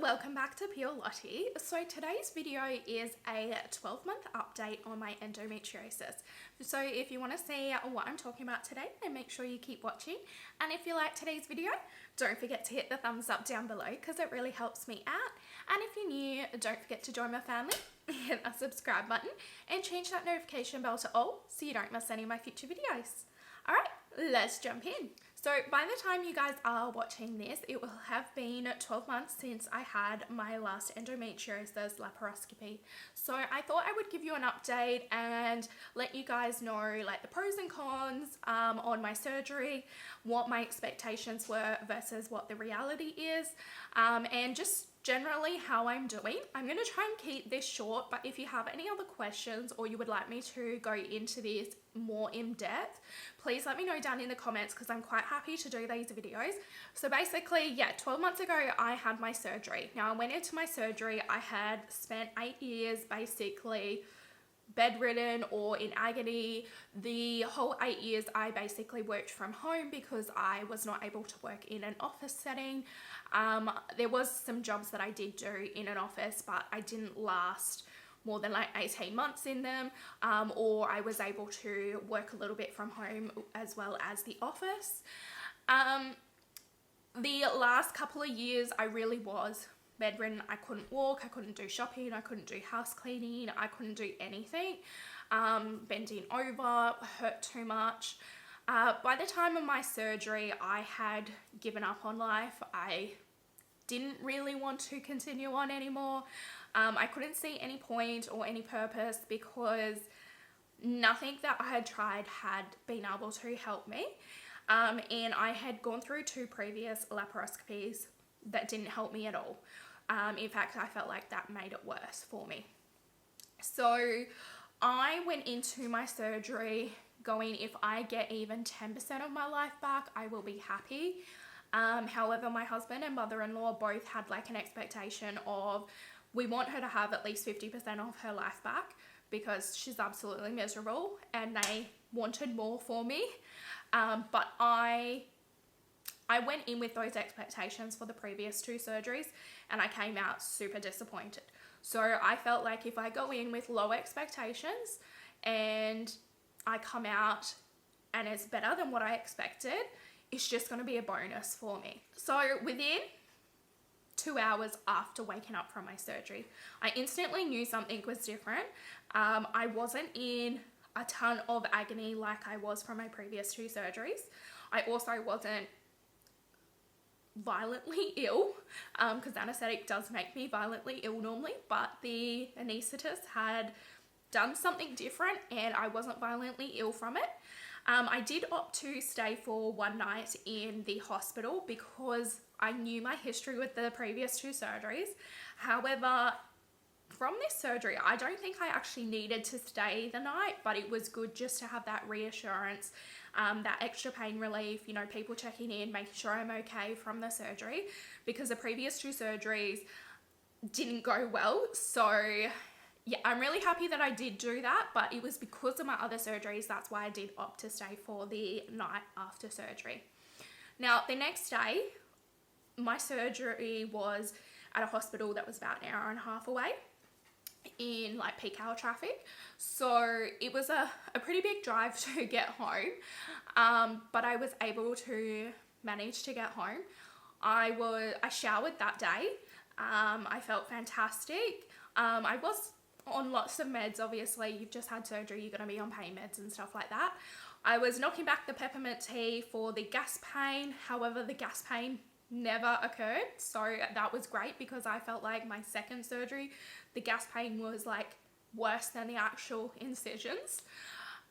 welcome back to Pure Lottie. So today's video is a 12-month update on my endometriosis. So if you want to see what I'm talking about today, then make sure you keep watching. And if you like today's video, don't forget to hit the thumbs up down below because it really helps me out. And if you're new, don't forget to join my family, hit a subscribe button and change that notification bell to all so you don't miss any of my future videos. Alright, let's jump in. So by the time you guys are watching this, it will have been 12 months since I had my last endometriosis laparoscopy. So I thought I would give you an update and let you guys know like the pros and cons on my surgery, what my expectations were versus what the reality is, and just generally how I'm doing. I'm going to try and keep this short, but if you have any other questions or you would like me to go into this more in depth, please let me know down in the comments because I'm quite happy to do these videos. So basically, yeah, 12 months ago I had my surgery. Now I went into my surgery, I had spent 8 years basically bedridden or in agony. The whole 8 years I basically worked from home because I was not able to work in an office setting. There was some jobs that I did do in an office, but I didn't last more than like 18 months in them, or I was able to work a little bit from home as well as the office. The last couple of years I really was bedridden. I couldn't walk, I couldn't do shopping, I couldn't do house cleaning, I couldn't do anything. Bending over hurt too much. By the time of my surgery, I had given up on life. I didn't really want to continue on anymore. I couldn't see any point or any purpose because nothing that I had tried had been able to help me. And I had gone through 2 previous laparoscopies that didn't help me at all. In fact, I felt like that made it worse for me. So I went into my surgery going, if I get even 10% of my life back, I will be happy. However, my husband and mother-in-law both had like an expectation of, we want her to have at least 50% of her life back because she's absolutely miserable, and they wanted more for me. But I went in with those expectations for the previous 2 surgeries and I came out super disappointed. So I felt like if I go in with low expectations and I come out and it's better than what I expected, it's just going to be a bonus for me. So within 2 hours after waking up from my surgery, I instantly knew something was different. I wasn't in a ton of agony like I was from my previous 2 surgeries. I also wasn't violently ill because anesthetic does make me violently ill normally, but the anaesthetist had done something different and I wasn't violently ill from it. I did opt to stay for 1 night in the hospital because I knew my history with the previous 2 surgeries. However, from this surgery, I don't think I actually needed to stay the night, but it was good just to have that reassurance, that extra pain relief, you know, people checking in, making sure I'm okay from the surgery, because the previous 2 surgeries didn't go well. So yeah, I'm really happy that I did do that, but it was because of my other surgeries. That's why I did opt to stay for the night after surgery. Now, the next day, my surgery was at a hospital that was about an hour and a half away in like peak hour traffic. So it was a pretty big drive to get home, but I was able to manage to get home. I showered that day. I felt fantastic. I was on lots of meds. Obviously, you've just had surgery, you're going to be on pain meds and stuff like that. I was knocking back the peppermint tea for the gas pain. However, the gas pain never occurred, so that was great because I felt like my second surgery, the gas pain was like worse than the actual incisions.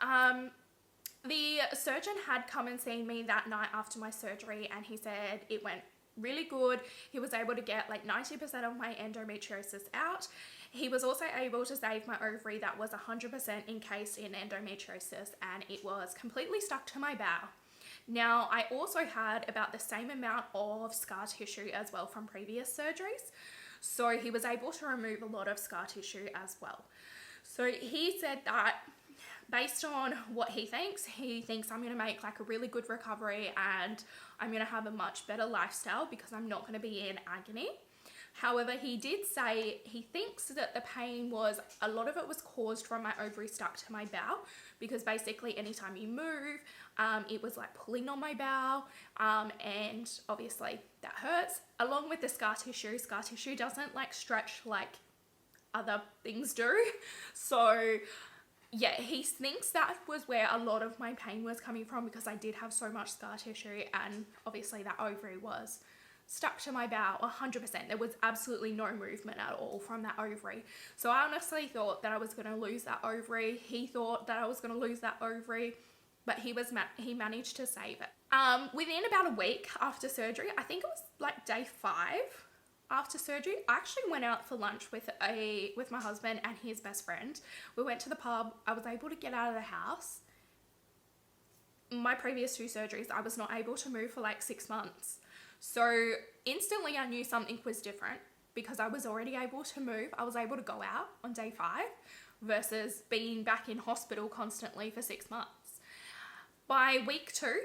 The surgeon had come and seen me that night after my surgery and he said it went really good. He was able to get like 90% of my endometriosis out. He was also able to save my ovary that was 100% encased in endometriosis and it was completely stuck to my bowel. Now, I also had about the same amount of scar tissue as well from previous surgeries. So he was able to remove a lot of scar tissue as well. So he said that based on what he thinks I'm going to make like a really good recovery and I'm going to have a much better lifestyle because I'm not going to be in agony. However, he did say he thinks that the pain was, a lot of it was caused from my ovary stuck to my bowel, because basically anytime you move, it was like pulling on my bowel, and obviously that hurts. Along with the scar tissue doesn't like stretch like other things do. So yeah, he thinks that was where a lot of my pain was coming from, because I did have so much scar tissue, and obviously that ovary was stuck to my bowel 100%. There was absolutely no movement at all from that ovary. So I honestly thought that I was going to lose that ovary. He thought that I was going to lose that ovary, but he managed to save it. Within about a week after surgery, I think it was like day 5 after surgery, I actually went out for lunch with my husband and his best friend. We went to the pub. I was able to get out of the house. My previous 2 surgeries, I was not able to move for like 6 months. So instantly I knew something was different, because I was already able to move. I was able to go out on day 5 versus being back in hospital constantly for 6 months. By week 2,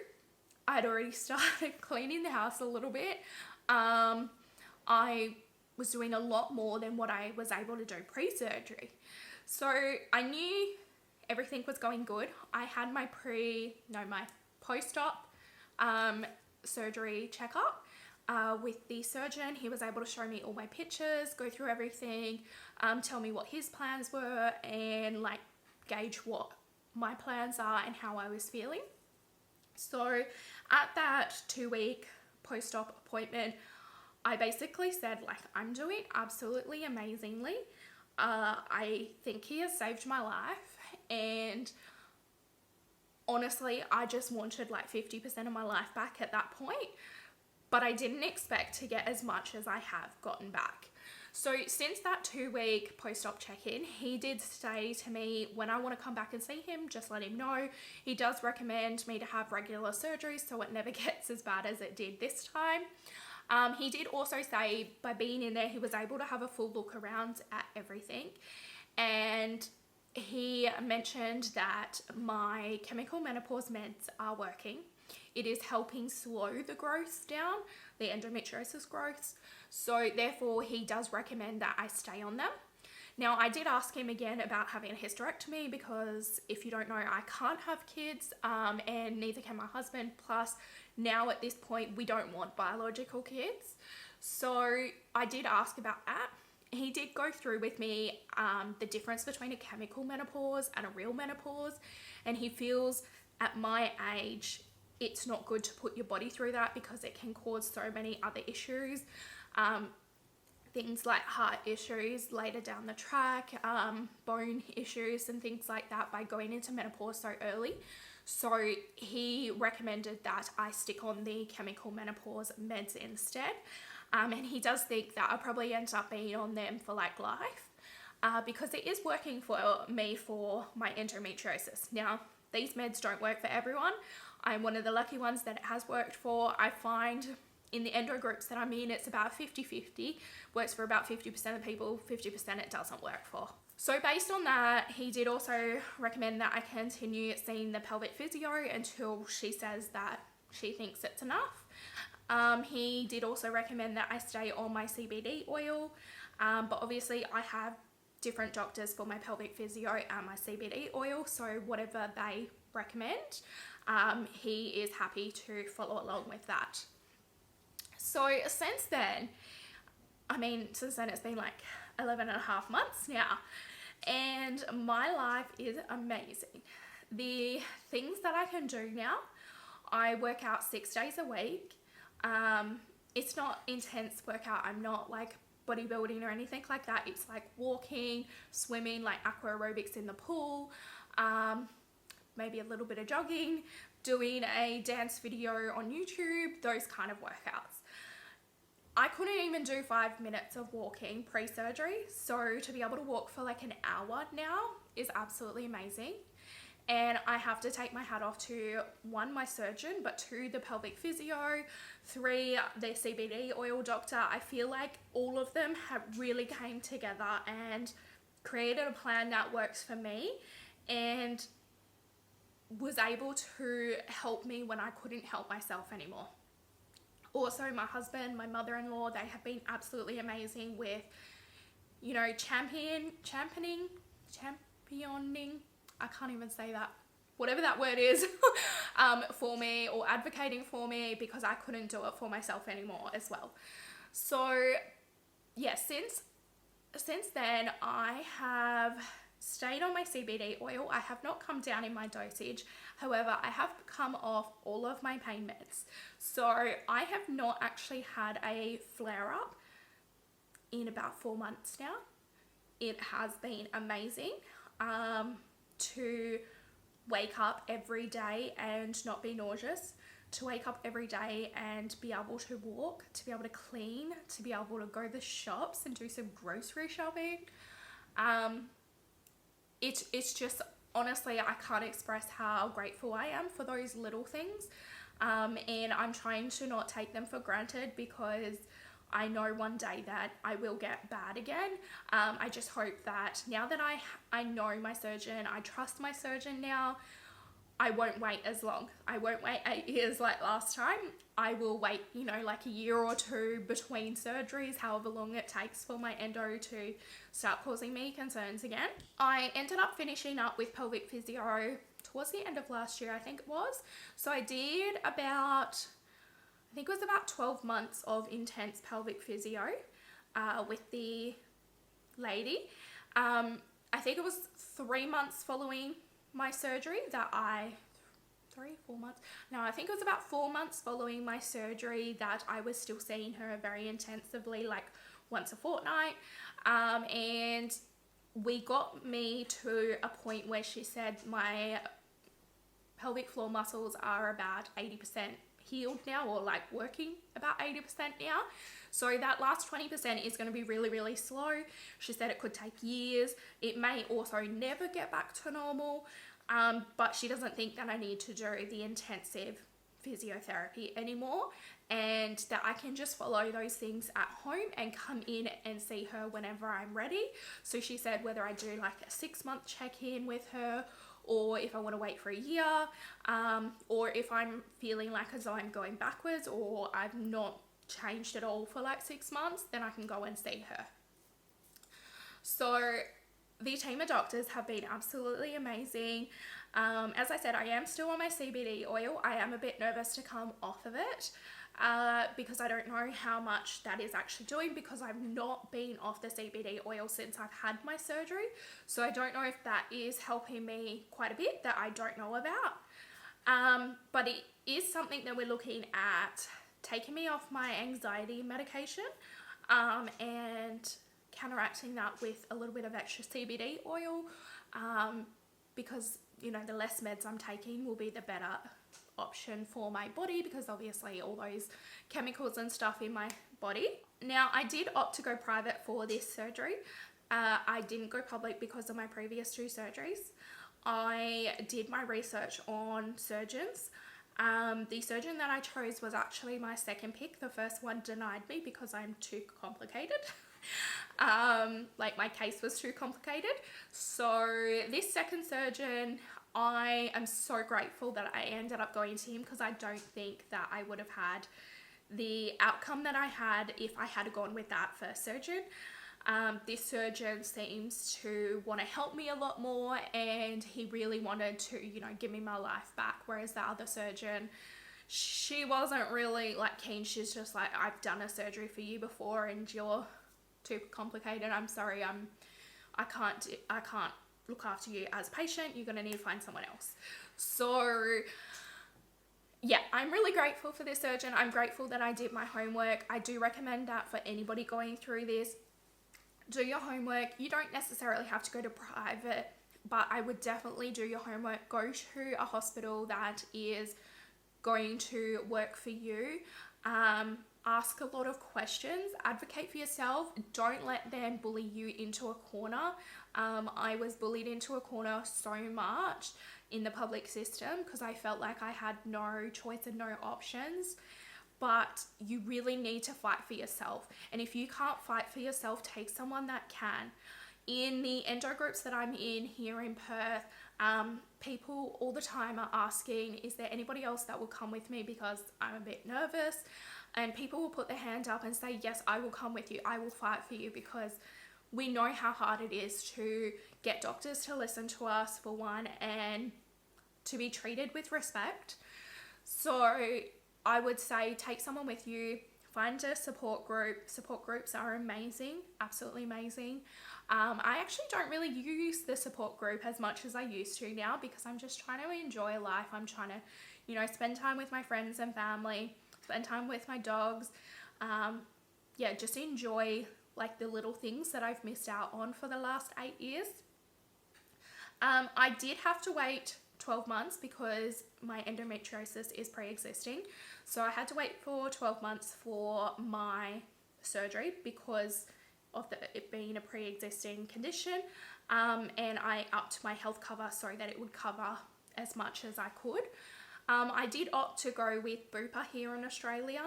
I'd already started cleaning the house a little bit. I was doing a lot more than what I was able to do pre-surgery. So I knew everything was going good. I had my post-op surgery checkup with the surgeon. He was able to show me all my pictures, go through everything, tell me what his plans were, and like gauge what my plans are and how I was feeling. So at that 2-week post-op appointment, I basically said, like, I'm doing absolutely amazingly. I think he has saved my life, and honestly, I just wanted like 50% of my life back at that point, but I didn't expect to get as much as I have gotten back. So since that 2-week post-op check-in, he did say to me, when I want to come back and see him, just let him know. He does recommend me to have regular surgery so it never gets as bad as it did this time. He did also say by being in there, he was able to have a full look around at everything. And he mentioned that my chemical menopause meds are working. It is helping slow the growths down, the endometriosis growths. So therefore, he does recommend that I stay on them. Now, I did ask him again about having a hysterectomy, because if you don't know, I can't have kids, and neither can my husband. Plus, now at this point, we don't want biological kids. So I did ask about that. He did go through with me the difference between a chemical menopause and a real menopause, and he feels at my age it's not good to put your body through that, because it can cause so many other issues, things like heart issues later down the track, bone issues and things like that by going into menopause so early. So he recommended that I stick on the chemical menopause meds instead. And he does think that I'll probably end up being on them for like life, because it is working for me for my endometriosis. Now, these meds don't work for everyone. I'm one of the lucky ones that it has worked for. I find in the endo groups that I'm in, it's about 50-50, works for about 50% of people, 50% it doesn't work for. So based on that, he did also recommend that I continue seeing the pelvic physio until she says that she thinks it's enough. He did also recommend that I stay on my CBD oil, but obviously I have different doctors for my pelvic physio and my CBD oil, so whatever they recommend, he is happy to follow along with that. So since then it's been like 11 and a half months now, and my life is amazing. The things that I can do now, I work out 6 days a week. It's not intense workout. I'm not like bodybuilding or anything like that. It's like walking, swimming, like aqua aerobics in the pool, maybe a little bit of jogging, doing a dance video on YouTube, those kind of workouts. I couldn't even do 5 minutes of walking pre-surgery, so to be able to walk for like an hour now is absolutely amazing. And I have to take my hat off to 1, my surgeon, but 2, the pelvic physio, 3, the CBD oil doctor. I feel like all of them have really came together and created a plan that works for me and was able to help me when I couldn't help myself anymore. Also, my husband, my mother-in-law, they have been absolutely amazing with, you know, championing, I can't even say that, whatever that word is, for me, or advocating for me, because I couldn't do it for myself anymore as well. So yeah, since then I have stayed on my CBD oil. I have not come down in my dosage. However, I have come off all of my pain meds. So I have not actually had a flare up in about 4 months now. It has been amazing to wake up every day and not be nauseous, to wake up every day and be able to walk, to be able to clean, to be able to go to the shops and do some grocery shopping. It's just, honestly, I can't express how grateful I am for those little things. And I'm trying to not take them for granted, because I know one day that I will get bad again. I just hope that now that I know my surgeon, I trust my surgeon now, I won't wait as long. I won't wait 8 years like last time. I will wait, you know, like a year or two between surgeries, however long it takes for my endo to start causing me concerns again. I ended up finishing up with pelvic physio towards the end of last year, I think it was. So I did about, I think it was about 12 months of intense pelvic physio with the lady. I think it was 3 months following my surgery that I think it was about 4 months following my surgery that I was still seeing her very intensively, like once a fortnight. And we got me to a point where she said my pelvic floor muscles are about 80% healed now, or like working about 80% now. So that last 20% is going to be really, really slow. She said it could take years. It may also never get back to normal. But she doesn't think that I need to do the intensive physiotherapy anymore, and that I can just follow those things at home and come in and see her whenever I'm ready. So she said whether I do like a 6-month check-in with her, or if I want to wait for a year, or if I'm feeling like as though I'm going backwards or I've not changed at all for like 6 months, then I can go and see her. So the team of doctors have been absolutely amazing. As I said, I am still on my CBD oil. I am a bit nervous to come off of it because I don't know how much that is actually doing, because I've not been off the CBD oil since I've had my surgery. So I don't know if that is helping me quite a bit that I don't know about. But it is something that we're looking at taking me off my anxiety medication and counteracting that with a little bit of extra CBD oil, because, you know, the less meds I'm taking will be the better option for my body, because obviously all those chemicals and stuff in my body. Now, I did opt to go private for this surgery. I didn't go public because of my previous 2 surgeries. I did my research on surgeons. The surgeon that I chose was actually my second pick. The first one denied me because I'm too complicated. Like my case was too complicated. So this second surgeon, I am so grateful that I ended up going to him, because I don't think that I would have had the outcome that I had if I had gone with that first surgeon. This surgeon seems to want to help me a lot more, and he really wanted to, you know, give me my life back, whereas the other surgeon, she wasn't really like keen. She's just like, I've done a surgery for you before and you're too complicated. I'm sorry, I can't look after you as a patient. You're gonna need to find someone else. So yeah, I'm really grateful for this surgeon. I'm grateful that I did my homework. I do recommend that for anybody going through this. Do your homework. You don't necessarily have to go to private, but I would definitely do your homework. Go to a hospital that is going to work for you. Ask a lot of questions. Advocate for yourself. Don't let them bully you into a corner. I was bullied into a corner so much in the public system because I felt like I had no choice and no options. But you really need to fight for yourself. And if you can't fight for yourself, take someone that can. In the endo groups that I'm in here in Perth, people all the time are asking, is there anybody else that will come with me because I'm a bit nervous? And people will put their hand up and say, yes, I will come with you, I will fight for you, because we know how hard it is to get doctors to listen to us, for one, and to be treated with respect. So I would say take someone with you, find a support group. Support groups are amazing, absolutely amazing. I actually don't really use the support group as much as I used to now, because I'm just trying to enjoy life. I'm trying to, you know, spend time with my friends and family, spend time with my dogs. Yeah, just enjoy like the little things that I've missed out on for the last 8 years. I did have to wait 12 months because my endometriosis is pre-existing. So I had to wait for 12 months for my surgery because of it being a pre-existing condition. And I upped my health cover so that it would cover as much as I could. I did opt to go with Bupa here in Australia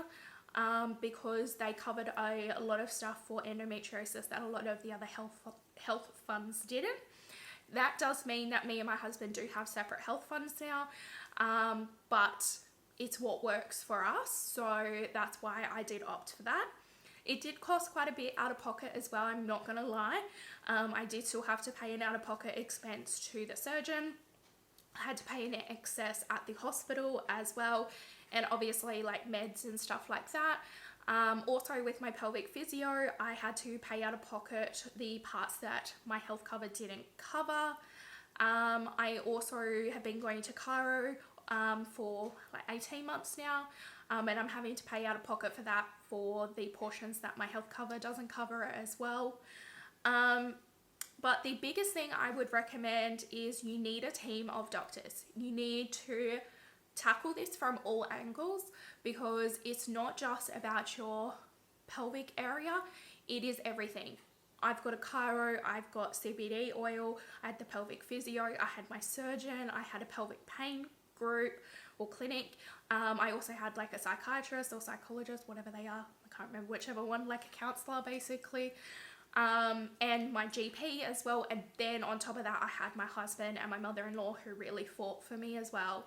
because they covered a lot of stuff for endometriosis that a lot of the other health funds didn't. That does mean that me and my husband do have separate health funds now, but it's what works for us, so that's why I did opt for that. It did cost quite a bit out of pocket as well, I'm not gonna lie. I did still have to pay an out of pocket expense to the surgeon. I had to pay an excess at the hospital as well, and obviously like meds and stuff like that. Also with my pelvic physio, I had to pay out of pocket the parts that my health cover didn't cover. I also have been going to chiro for like 18 months now, and I'm having to pay out of pocket for that, for the portions that my health cover doesn't cover as well. But the biggest thing I would recommend is you need a team of doctors. You need to tackle this from all angles, because it's not just about your pelvic area, it is everything. I've got a chiro, I've got CBD oil, I had the pelvic physio, I had my surgeon, I had a pelvic pain group or clinic. I also had like a psychiatrist or psychologist, whatever they are, I can't remember whichever one, like a counselor basically. And my GP as well, and then on top of that I had my husband and my mother-in-law who really fought for me as well.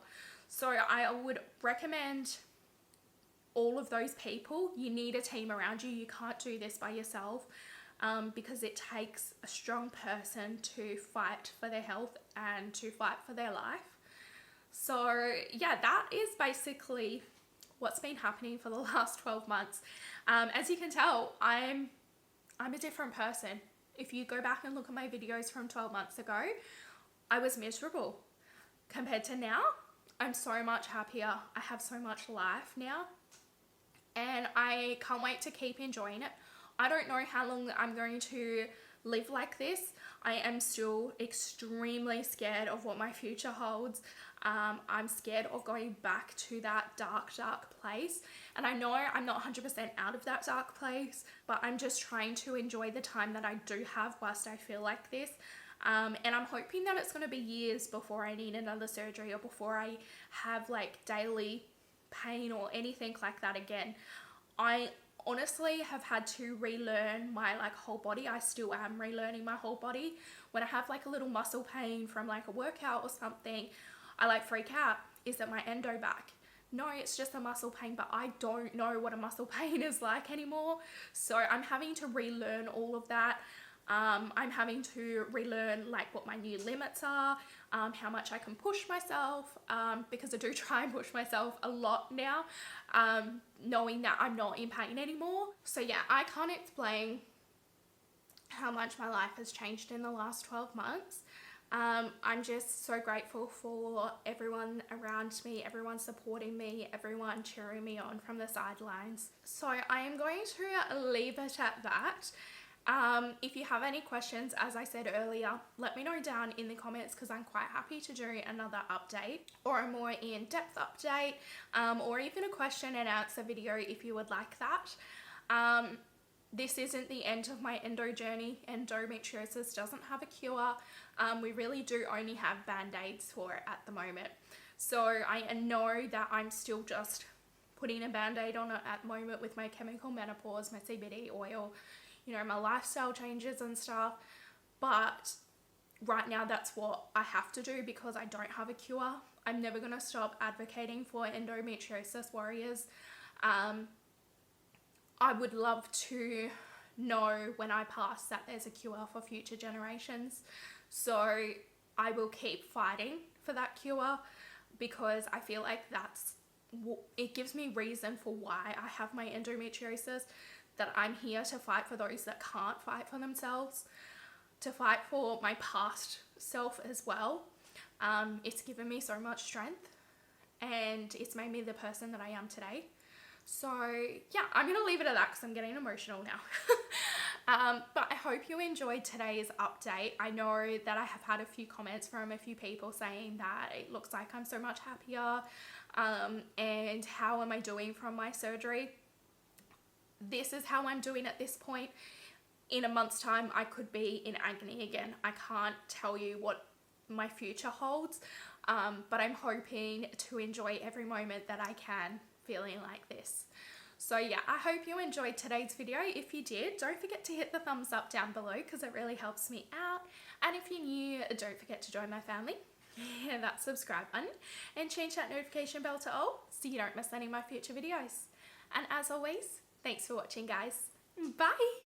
So I would recommend all of those people. You need a team around you. You can't do this by yourself, because it takes a strong person to fight for their health and to fight for their life. So yeah, that is basically what's been happening for the last 12 months. As you can tell, I'm a different person. If you go back and look at my videos from 12 months ago, I was miserable. Compared to now, I'm so much happier. I have so much life now, and I can't wait to keep enjoying it. I don't know how long I'm going to live like this. I am still extremely scared of what my future holds. I'm scared of going back to that dark place, and I know I'm not 100% out of that dark place, but I'm just trying to enjoy the time that I do have whilst I feel like this. And I'm hoping that it's going to be years before I need another surgery, or before I have like daily pain or anything like that again. I honestly have had to relearn my like whole body. I still am relearning my whole body. When I have like a little muscle pain from like a workout or something, I like freak out. Is that my endo back? No, it's just a muscle pain, but I don't know what a muscle pain is like anymore. So I'm having to relearn all of that. I'm having to relearn like what my new limits are, how much I can push myself, because I do try and push myself a lot now, knowing that I'm not in pain anymore. So yeah, I can't explain how much my life has changed in the last 12 months. I'm just so grateful for everyone around me, everyone supporting me, everyone cheering me on from the sidelines. So I am going to leave it at that. If you have any questions, as I said earlier, let me know down in the comments, because I'm quite happy to do another update or a more in-depth update, or even a question and answer video if you would like that. This isn't the end of my endo journey. Endometriosis doesn't have a cure. We really do only have band-aids for it at the moment. So I know that I'm still just putting a band-aid on it at the moment with my chemical menopause, my CBD oil, you know, my lifestyle changes and stuff. But right now that's what I have to do, because I don't have a cure. I'm never going to stop advocating for endometriosis warriors. I would love to know when I pass that there's a cure for future generations. So I will keep fighting for that cure, because I feel like it gives me reason for why I have my endometriosis, that I'm here to fight for those that can't fight for themselves, to fight for my past self as well. It's given me so much strength, and it's made me the person that I am today. So yeah, I'm going to leave it at that because I'm getting emotional now. But I hope you enjoyed today's update. I know that I have had a few comments from a few people saying that it looks like I'm so much happier, and how am I doing from my surgery. This is how I'm doing at this point. In a month's time, I could be in agony again. I can't tell you what my future holds, but I'm hoping to enjoy every moment that I can feeling like this. So yeah, I hope you enjoyed today's video. If you did, don't forget to hit the thumbs up down below because it really helps me out. And if you're new, don't forget to join my family. Hit that subscribe button and change that notification bell to all so you don't miss any of my future videos. And as always, thanks for watching, guys. Bye!